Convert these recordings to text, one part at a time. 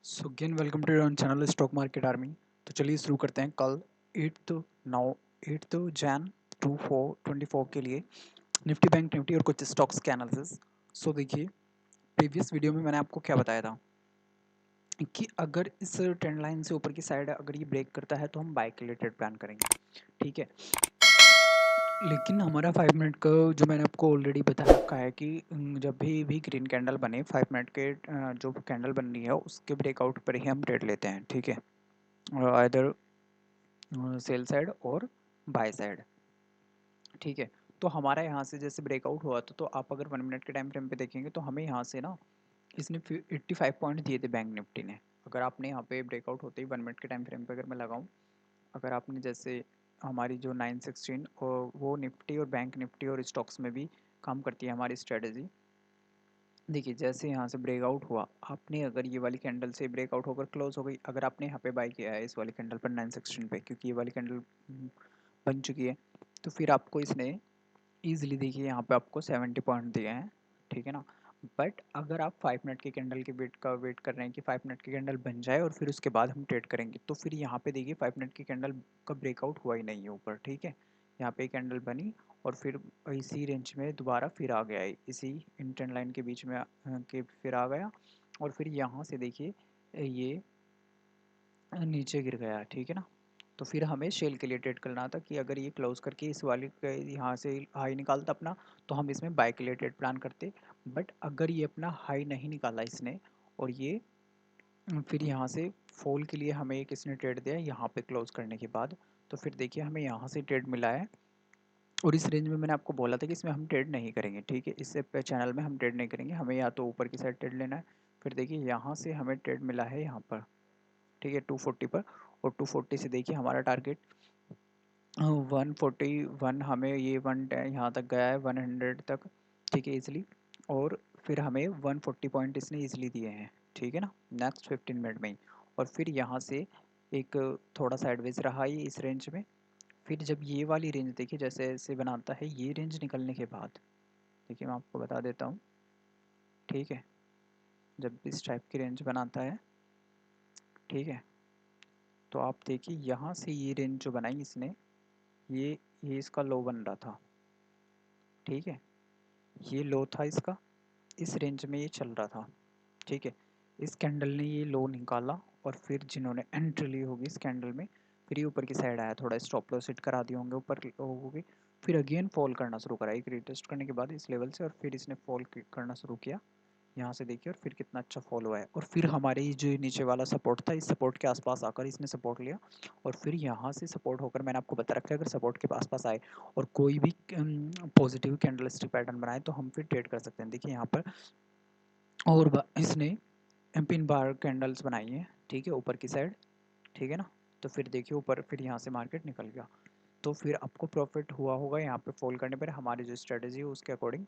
So again welcome to your channel stock market army. तो चलिए शुरू करते हैं। कल 8 जैन 24 के लिए निफ्टी बैंक निफ्टी और कुछ स्टॉक्स के एनालिसिस। सो देखिए, प्रीवियस वीडियो में मैंने आपको क्या बताया था कि अगर इस ट्रेंड लाइन से ऊपर की साइड अगर ये ब्रेक करता है तो हम बाय के लिए ट्रेड प्लान करेंगे, ठीक है। लेकिन हमारा 5 मिनट का जो मैंने आपको ऑलरेडी बता रखा है कि जब भी ग्रीन कैंडल बने 5 मिनट के जो कैंडल बन रही है उसके ब्रेकआउट पर ही हम ट्रेड लेते हैं, ठीक है। आइदर सेल साइड और बाय साइड, ठीक है। तो हमारा यहाँ से जैसे ब्रेकआउट हुआ था तो आप अगर 1 मिनट के टाइम फ्रेम पे देखेंगे तो हमें यहाँ से ना इसने 85 पॉइंट दिए थे बैंक निफ्टी ने। अगर आपने यहाँ पे ब्रेकआउट होते ही 1 मिनट के टाइम फ्रेम पे अगर मैं लगाऊँ, अगर आपने जैसे हमारी जो 916 और वो निफ्टी और बैंक निफ्टी और स्टॉक्स में भी काम करती है हमारी स्ट्रेटजी। देखिए जैसे यहाँ से ब्रेकआउट हुआ, आपने अगर ये वाली कैंडल से ब्रेकआउट होकर क्लोज हो गई, अगर आपने यहाँ पे बाय किया है इस वाली कैंडल पर 916 पे, क्योंकि ये वाली कैंडल बन चुकी है, तो फिर आपको इसने ईजिली देखिए यहाँ पे आपको 70 पॉइंट दिए हैं, ठीक है ना। बट अगर आप 5 मिनट की कैंडल के वेट कर रहे हैं कि 5 मिनट की कैंडल बन जाए और फिर उसके बाद हम ट्रेड करेंगे, तो फिर यहाँ पे देखिए 5 मिनट की कैंडल का ब्रेकआउट हुआ ही नहीं है ऊपर, ठीक है। यहाँ पे कैंडल बनी और फिर इसी रेंज में दोबारा फिर आ गया है, इसी इन ट्रेंड लाइन के बीच में के फिर आ गया और फिर यहाँ से देखिए ये नीचे गिर गया, ठीक है ना। तो फिर हमें शेल के लिए ट्रेड करना था कि अगर ये क्लोज करके इस वाले यहाँ से हाई निकालता अपना, तो हम इसमें बाय के लिए ट्रेड प्लान करते। बट अगर ये अपना हाई नहीं निकाला इसने और ये फिर यहाँ से फॉल के लिए हमें एक इसने ट्रेड दिया यहाँ पे क्लोज करने के बाद, तो फिर देखिए हमें यहाँ से ट्रेड मिला है। और इस रेंज में मैंने आपको बोला था कि इसमें हम ट्रेड नहीं करेंगे, ठीक है। इससे चैनल में हम ट्रेड नहीं करेंगे, हमें या तो ऊपर की साइड ट्रेड लेना है। फिर देखिए यहाँ से हमें ट्रेड मिला है यहाँ पर, ठीक है, 240 पर। और 240 से देखिए हमारा टारगेट 141, हमें ये वन यहाँ तक गया है 100 तक, ठीक है, इजीली। और फिर हमें 140 पॉइंट इसने इजीली दिए हैं, ठीक है ना, नेक्स्ट 15 मिनट में ही। और फिर यहाँ से एक थोड़ा साइडवेज रहा ये इस रेंज में। फिर जब ये वाली रेंज देखिए जैसे ऐसे बनाता है, ये रेंज निकलने के बाद देखिए मैं आपको बता देता हूँ, ठीक है। जब इस टाइप की रेंज बनाता है, ठीक है, तो आप देखिए यहाँ से ये रेंज जो बनाई इसने, ये इसका लो बन रहा था, ठीक है। ये लो था इसका, इस रेंज में ये चल रहा था, ठीक है। इस कैंडल ने ये लो निकाला और फिर जिन्होंने एंट्री ली होगी इस कैंडल में, फिर ये ऊपर की साइड आया, थोड़ा स्टॉप लॉस हिट करा दिए होंगे ऊपर लोगों के। फिर अगेन फॉल करना शुरू करा एक रिटेस्ट करने के बाद इस लेवल से, और फिर इसने फॉल करना शुरू किया यहाँ से देखिए, और फिर कितना अच्छा फॉल हुआ है। और फिर हमारे ये जो नीचे वाला सपोर्ट था, इस सपोर्ट के आसपास आकर इसने सपोर्ट लिया और फिर यहाँ से सपोर्ट होकर मैंने आपको बता रखा है अगर सपोर्ट के आसपास आए और कोई भी पॉजिटिव कैंडलस्टिक पैटर्न बनाए तो हम फिर ट्रेड कर सकते हैं। देखिए यहाँ पर और इसने पिन बार कैंडल्स बनाई हैं, ठीक है, ऊपर की साइड, ठीक है ना। तो फिर देखिए ऊपर फिर यहाँ से मार्केट निकल गया, तो फिर आपको प्रॉफिट हुआ होगा यहाँ पे फॉल करने पर। हमारी जो स्ट्रेटजी है उसके अकॉर्डिंग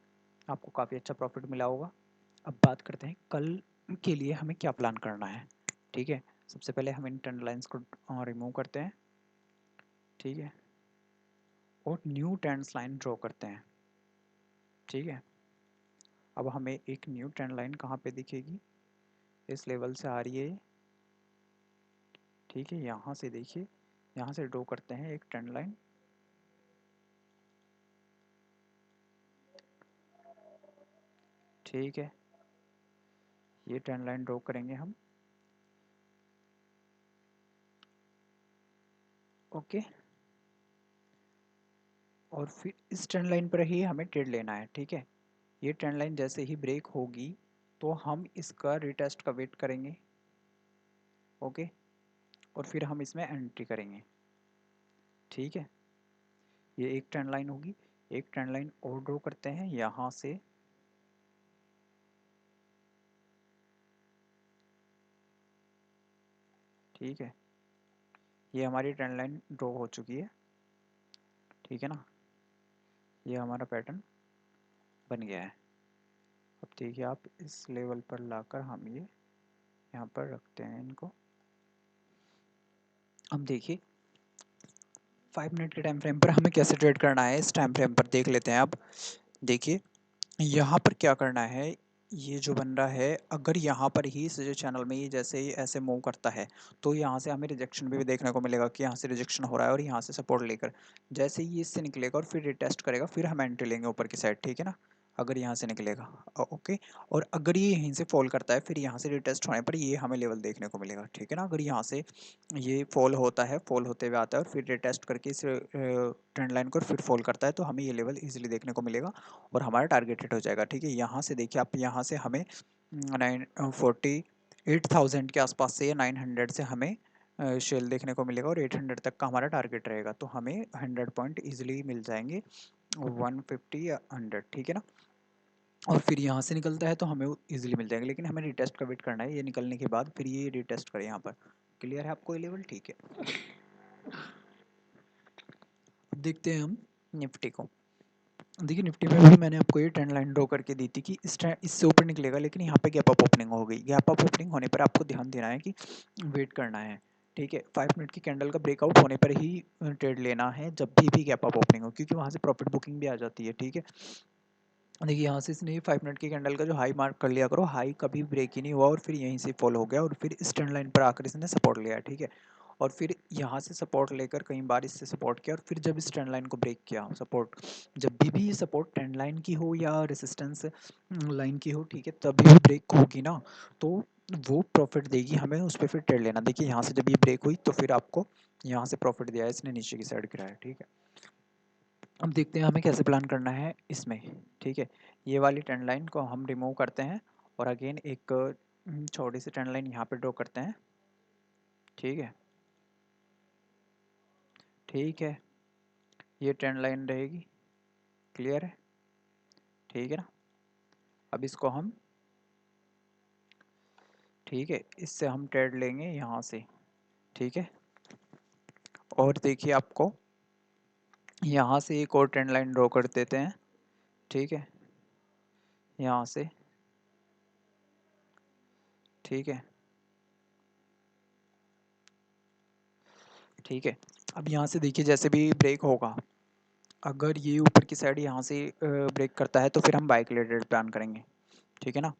आपको काफ़ी अच्छा प्रॉफिट मिला होगा। अब बात करते हैं कल के लिए हमें क्या प्लान करना है, ठीक है। सबसे पहले हम इन ट्रेंड लाइंस को रिमूव करते हैं, ठीक है, और न्यू ट्रेंड लाइन ड्रॉ करते हैं, ठीक है। अब हमें एक न्यू ट्रेंड लाइन कहाँ पे दिखेगी, इस लेवल से आ रही है, ठीक है। यहाँ से देखिए, यहाँ से ड्रॉ करते हैं एक ट्रेंड लाइन, ठीक है। ये ट्रेंड लाइन ड्रॉ करेंगे हम, ओके। और फिर इस ट्रेंड लाइन पर ही हमें ट्रेड लेना है, ठीक है। ये ट्रेंड लाइन जैसे ही ब्रेक होगी तो हम इसका रिटेस्ट का वेट करेंगे, ओके। और फिर हम इसमें एंट्री करेंगे, ठीक है। ये एक ट्रेंड लाइन होगी, एक ट्रेंड लाइन और ड्रॉ करते हैं यहाँ से, ठीक है। ये हमारी ट्रेंड लाइन ड्रॉ हो चुकी है, ठीक है ना। ये हमारा पैटर्न बन गया है। अब देखिए आप इस लेवल पर लाकर हम ये यहाँ पर रखते हैं इनको। अब देखिए 5 मिनट के टाइम फ्रेम पर हमें कैसे ट्रेड करना है, इस टाइम फ्रेम पर देख लेते हैं। अब देखिए यहाँ पर क्या करना है, ये जो बन रहा है, अगर यहाँ पर ही इस जो चैनल में ये जैसे ही ऐसे मूव करता है तो यहाँ से हमें रिजेक्शन भी देखने को मिलेगा कि यहाँ से रिजेक्शन हो रहा है, और यहाँ से सपोर्ट लेकर जैसे ही ये इससे निकलेगा और फिर रिटेस्ट करेगा, फिर हम एंट्री लेंगे ऊपर की साइड, ठीक है ना। अगर यहाँ से निकलेगा ओके, और अगर ये यहीं से फॉल करता है फिर यहाँ से रिटेस्ट होने पर ये हमें लेवल देखने को मिलेगा, ठीक है ना। अगर यहाँ से ये फॉल होता है, फॉल होते हुए आता है और फिर रिटेस्ट करके इस ट्रेंड लाइन को फिर फॉल करता है, तो हमें ये लेवल इजीली देखने को मिलेगा और हमारा टारगेट हिट हो जाएगा, ठीक है। यहाँ से देखिए आप, यहाँ से हमें 48,000 के आसपास से या 900 से हमें शेल देखने को मिलेगा, और 800 तक का हमारा टारगेट रहेगा, तो हमें 100 पॉइंट इजीली मिल जाएंगे, 150 या 100, ठीक है ना। और फिर यहाँ से निकलता है तो हमें इजीली मिल जाएंगे, लेकिन हमें रिटेस्ट का वेट करना है, ये निकलने के बाद फिर ये रिटेस्ट करें यहाँ पर। क्लियर है आपको ये लेवल, ठीक है। अब देखते हैं हम निफ्टी को। देखिए निफ्टी में भी मैंने आपको ये ट्रेंड लाइन ड्रॉ करके दी थी कि इससे ऊपर निकलेगा, लेकिन यहाँ पे गैप अप ओपनिंग हो गई। गैप अप ओपनिंग होने पर आपको ध्यान देना है कि वेट करना है, ठीक है। 5 मिनट की कैंडल का ब्रेकआउट होने पर ही ट्रेड लेना है, जब भी गैप अप ओपनिंग हो, क्योंकि वहाँ से प्रॉफिट बुकिंग भी आ जाती है, ठीक है। देखिए यहाँ से इसने 5 मिनट की कैंडल का जो हाई मार्क कर लिया करो, हाई कभी ब्रेक ही नहीं हुआ और फिर यहीं से फॉल हो गया और फिर इस ट्रेंड लाइन पर आकर इसने सपोर्ट लिया, ठीक है। और फिर यहाँ से सपोर्ट लेकर कई बार इससे सपोर्ट किया और फिर जब इस ट्रेंड लाइन को ब्रेक किया, सपोर्ट जब भी ये सपोर्ट ट्रेंड लाइन की हो या रेसिस्टेंस लाइन की हो, ठीक है, तभी भी ब्रेक होगी ना, तो वो प्रॉफिट देगी हमें, उस पर फिर ट्रेड लेना। देखिए यहाँ से जब ये ब्रेक हुई तो फिर आपको यहाँ से प्रॉफिट दिया है इसने, नीचे की साइड गिराया, ठीक है। अब देखते हैं हमें कैसे प्लान करना है इसमें, ठीक है। ये वाली ट्रेंड लाइन को हम रिमूव करते हैं और अगेन एक छोटी सी ट्रेंड लाइन यहाँ पे ड्रॉ करते हैं, ठीक है। ठीक है, ये ट्रेंड लाइन रहेगी, क्लियर है, ठीक है ना। अब इसको हम, ठीक है, इससे हम ट्रेड लेंगे यहाँ से, ठीक है। और देखिए आपको यहाँ से एक और ट्रेंड लाइन ड्रॉ कर देते हैं, ठीक है, यहाँ से, ठीक है, ठीक है। अब यहाँ से देखिए जैसे भी ब्रेक होगा, अगर ये ऊपर की साइड यहाँ से ब्रेक करता है तो फिर हम बाय के लिए ट्रेड प्लान करेंगे, ठीक है ना।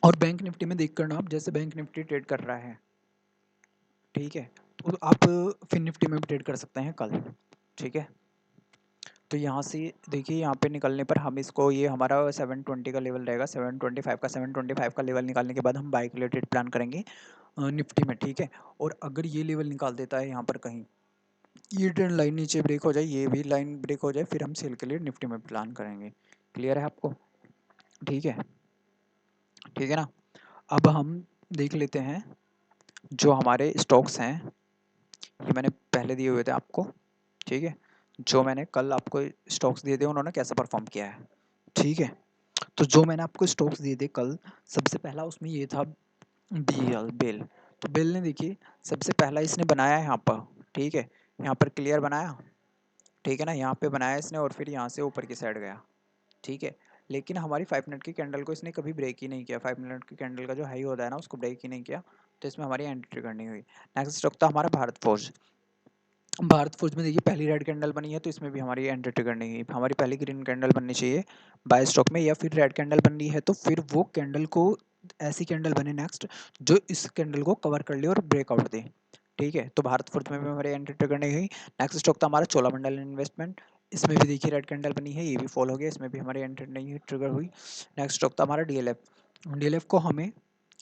और बैंक निफ्टी में देख करना आप, जैसे बैंक निफ्टी ट्रेड कर रहा है, ठीक है, तो आप फिन निफ्टी में भी ट्रेड कर सकते हैं कल, ठीक है। तो यहाँ से देखिए यहाँ पे निकलने पर हम इसको, ये हमारा 720 का लेवल रहेगा, 725 का लेवल निकालने के बाद हम बाय के लिए ट्रेड प्लान करेंगे निफ्टी में, ठीक है। और अगर ये लेवल निकाल देता है यहाँ पर कहीं, ये ट्रेंड लाइन नीचे ब्रेक हो जाए, ये भी लाइन ब्रेक हो जाए, फिर हम सेल के लिए निफ्टी में प्लान करेंगे। क्लियर है आपको, ठीक है, ठीक है ना। अब हम देख लेते हैं जो हमारे स्टॉक्स हैं, ये मैंने पहले दिए हुए थे आपको, ठीक है। जो मैंने कल आपको स्टॉक्स दिए थे उन्होंने कैसे परफॉर्म किया है, ठीक है। तो जो मैंने आपको स्टॉक्स दिए थे कल, सबसे पहला उसमें ये था बेल। तो बेल ने देखिए सबसे पहला इसने बनाया है यहाँ पर, ठीक है, यहाँ पर क्लियर बनाया, ठीक है ना, यहाँ पे बनाया इसने और फिर यहाँ से ऊपर की साइड गया, ठीक है। लेकिन हमारी 5 मिनट की कैंडल को इसने कभी ब्रेक ही नहीं किया, 5 मिनट की कैंडल का जो हाई होता है ना उसको ब्रेक ही नहीं किया, तो इसमें हमारी एंट्री करनी हुई। नेक्स्ट स्टॉक था हमारा भारत फोर्ज। भारत फोर्ज में देखिए पहली रेड कैंडल बनी है तो इसमें भी हमारी एंट्री करनी है, हमारी पहली ग्रीन कैंडल बननी चाहिए बाय स्टॉक में, या फिर रेड कैंडल बन रही है तो फिर वो कैंडल को, ऐसी कैंडल बने नेक्स्ट जो इस कैंडल को कवर कर ले और ब्रेकआउट दे, ठीक है। तो भारत फोर्ज में भी हमारी एंट्री करनी हुई। नेक्स्ट स्टॉक था हमारा चोलामंडलम इन्वेस्टमेंट, इसमें भी देखिए रेड कैंडल बनी है, ये भी फॉल हो गया, इसमें भी हमारी एंट्री नहीं हुई, ट्रिगर हुई। नेक्स्ट स्टॉक था हमारा डीएलएफ। डीएलएफ को हमें,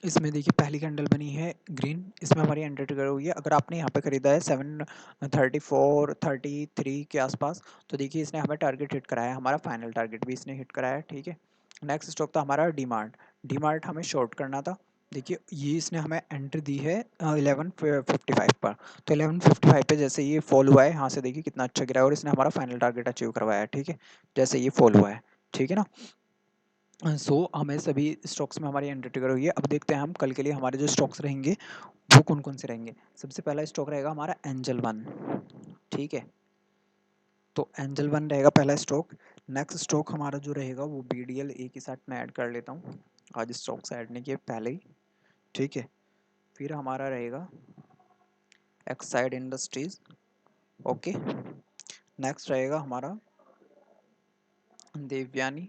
इसमें देखिए पहली कैंडल बनी है ग्रीन, इसमें हमारी एंट्री ट्रिगर हुई है। अगर आपने यहाँ पे खरीदा है 734-33 के आसपास, तो देखिए इसने हमें टारगेट हिट कराया, हमारा फाइनल टारगेट भी इसने हिट कराया, ठीक है। नेक्स्ट स्टॉक था हमारा डीमार्ट। डीमार्ट हमें शॉर्ट करना था, देखिए ये इसने हमें एंट्री दी है 1155 पर, तो 1155 पे जैसे ये फॉल हुआ है, यहाँ से देखिए कितना अच्छा गिरा है और इसने हमारा फाइनल टारगेट अचीव करवाया है, ठीक है, जैसे ये फॉल हुआ है, ठीक है ना। सो हमें सभी स्टॉक्स में हमारी एंट्री ट्रिगर हुई है। अब देखते हैं हम कल के लिए हमारे जो स्टॉक्स रहेंगे वो कौन कौन से रहेंगे। सबसे पहला स्टॉक रहेगा हमारा एंजल वन, ठीक है, तो एंजल वन रहेगा पहला स्टॉक। नेक्स्ट स्टॉक हमारा जो रहेगा वो बीडीएल, एक ही साथ मैं ऐड कर लेता हूँ, आज स्टॉक्स ऐड नहीं किए पहले ही, ठीक है। फिर हमारा रहेगा एक्साइड इंडस्ट्रीज, ओके। नेक्स्ट रहेगा हमारा देवयानी,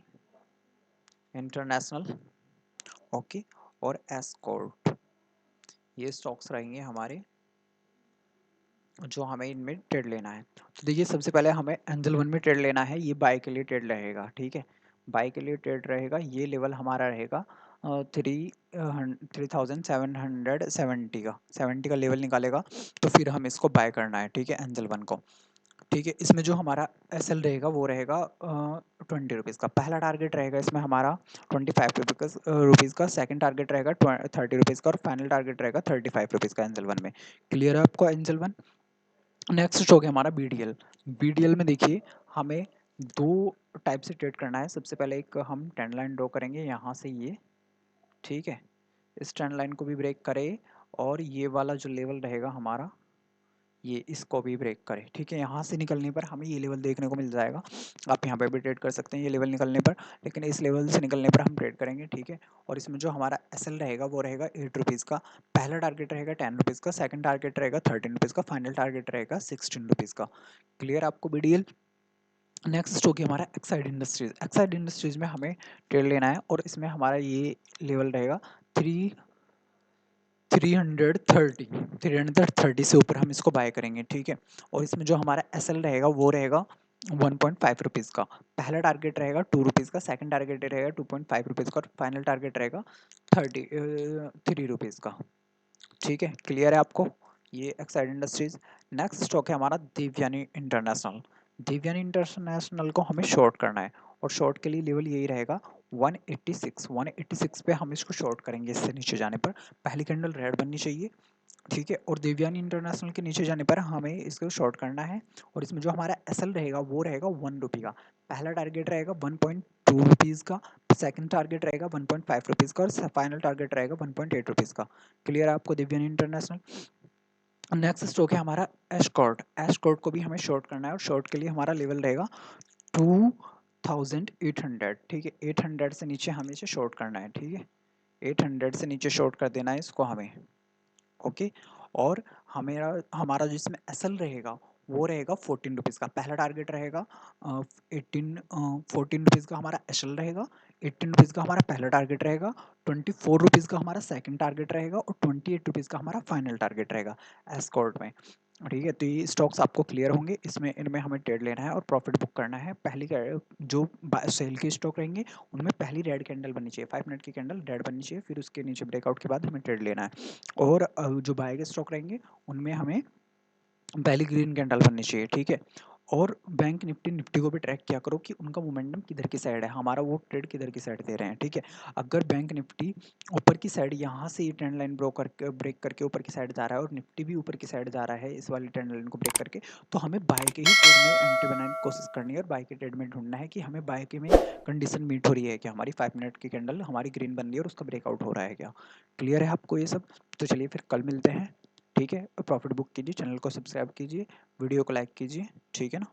इंटरनेशनल, ओके, और एस्कॉर्ट, ये स्टॉक्स रहेंगे हमारे जो हमें इनमें ट्रेड लेना है। तो देखिए सबसे पहले हमें एंजल वन में ट्रेड लेना है, ये बाय के लिए ट्रेड रहेगा, ठीक है, बाय के लिए ट्रेड रहेगा। ये लेवल हमारा रहेगा 3770 का, 70 का लेवल निकालेगा, तो फिर हम इसको बाय करना है, ठीक है, एंजल वन को, ठीक है। इसमें जो हमारा एस एल रहेगा वो रहेगा 20 रुपीज़ का। पहला टारगेट रहेगा इसमें हमारा 25 रुपीज़ का, सेकंड टारगेट रहेगा 30 रुपीज़ का, और फाइनल टारगेट रहेगा 35 रुपीज़ का एंजल वन में। क्लियर है आपको एंजल वन? नेक्स्ट स्टॉक है हमारा बीडीएल। बीडीएल में देखिए हमें दो टाइप से ट्रेड करना है। सबसे पहले एक हम ट्रेंड लाइन ड्रॉ करेंगे यहाँ से, ये ठीक है, इस ट्रेंड लाइन को भी ब्रेक करे, और ये वाला जो लेवल रहेगा हमारा, ये इसको भी ब्रेक करे, ठीक है। यहाँ से निकलने पर हमें ये लेवल देखने को मिल जाएगा। आप यहाँ पे भी ट्रेड कर सकते हैं ये लेवल निकलने पर, लेकिन इस लेवल से निकलने पर हम ट्रेड करेंगे, ठीक है। और इसमें जो हमारा एसएल रहेगा वो रहेगा 8 रुपीज़ का। पहला टारगेट रहेगा 10 रुपीज़ का, सेकंड टारगेट रहेगा 13 रुपीज़ का, फाइनल टारगेट रहेगा 16 रुपीज़ का। क्लियर आपको बीडीएल? नेक्स्ट स्टॉक है हमारा एक्साइड इंडस्ट्रीज। एक्साइड इंडस्ट्रीज में हमें ट्रेड लेना है, और इसमें हमारा ये लेवल रहेगा 330 से ऊपर हम इसको बाय करेंगे, ठीक है। और इसमें जो हमारा एसएल रहेगा वो रहेगा 1.5 रुपीज़ का। पहला टारगेट रहेगा 2 रुपीज़ का, सेकंड टारगेट रहेगा 2.5 रुपीज़ का, और फाइनल टारगेट रहेगा 3 रुपीज़ का, ठीक है। क्लियर है आपको? ये एक्साइड इंडस्ट्रीज। नेक्स्ट स्टॉक है हमारा देवयानी इंटरनेशनल। देवयानी इंटरनेशनल को हमें शॉर्ट करना है, और शॉर्ट के लिए लेवल यही रहेगा 186 पे हम इसको शॉर्ट करेंगे। इससे नीचे जाने पर पहली कैंडल रेड बननी चाहिए, ठीक है। और देवयानी इंटरनेशनल के नीचे जाने पर हमें इसको शॉर्ट करना है, और इसमें जो हमारा एसएल रहेगा वो रहेगा 1 रुपये का। पहला टारगेट रहेगा 1.2 रुपीज़ का, सेकंड टारगेट रहेगा 1.5 रुपीज़ का, और फाइनल टारगेट रहेगा 1.8 रुपीज़ का। क्लियर है आपको देवयानी इंटरनेशनल? नेक्स्ट स्टॉक है हमारा एस्कॉर्ट। एस्कॉर्ट को भी हमें शॉर्ट करना है, और शॉर्ट के लिए हमारा लेवल रहेगा 2800, ठीक है। 800 से नीचे हमें इसे शॉर्ट करना है, ठीक है, 800 से नीचे शॉर्ट कर देना है इसको हमें, ओके। और हमेरा हमारा जो इसमें एसएल रहेगा वो रहेगा 14 रुपीज़ का। पहला टारगेट रहेगा 14 रुपीज़ का हमारा एसएल रहेगा, 18 रुपीज़ का हमारा पहला टारगेट रहेगा, 24 रुपीज़ का हमारा सेकंड टारगेट रहेगा, और 28 रुपीज़ का हमारा फाइनल टारगेट रहेगा एस्कॉर्ट में, ठीक है। तो ये स्टॉक्स आपको क्लियर होंगे। इसमें इनमें हमें ट्रेड लेना है और प्रॉफिट बुक करना है। पहली जो सेल के स्टॉक रहेंगे उनमें पहली रेड कैंडल बननी चाहिए, 5 मिनट की कैंडल रेड बननी चाहिए, फिर उसके नीचे ब्रेकआउट के बाद हमें ट्रेड लेना है। और जो बाय के स्टॉक रहेंगे उनमें हमें पहली ग्रीन कैंडल बननी चाहिए, ठीक है। और बैंक निफ्टी को भी ट्रैक किया करो कि उनका मोमेंटम किधर की साइड है, हमारा वो ट्रेड किधर की साइड दे रहे हैं, ठीक है। अगर बैंक निफ्टी ऊपर की साइड यहाँ से ये ट्रेंड लाइन ब्रेक करके ऊपर की साइड जा रहा है, और निफ्टी भी ऊपर की साइड जा रहा है इस वाली ट्रेंड लाइन को ब्रेक करके, तो हमें बाय के ही ट्रेड में एंट्री बनाने की कोशिश करनी है, और बाय के ट्रेड में ढूंढना है कि हमें बाय के में कंडीशन मीट हो रही है कि हमारी 5 मिनट की कैंडल हमारी ग्रीन बन रही है और उसका ब्रेकआउट हो रहा है क्या। क्लियर है आपको ये सब? तो चलिए फिर कल मिलते हैं, ठीक है। प्रॉफिट बुक कीजिए, चैनल को सब्सक्राइब कीजिए, वीडियो को लाइक कीजिए, ठीक है ना।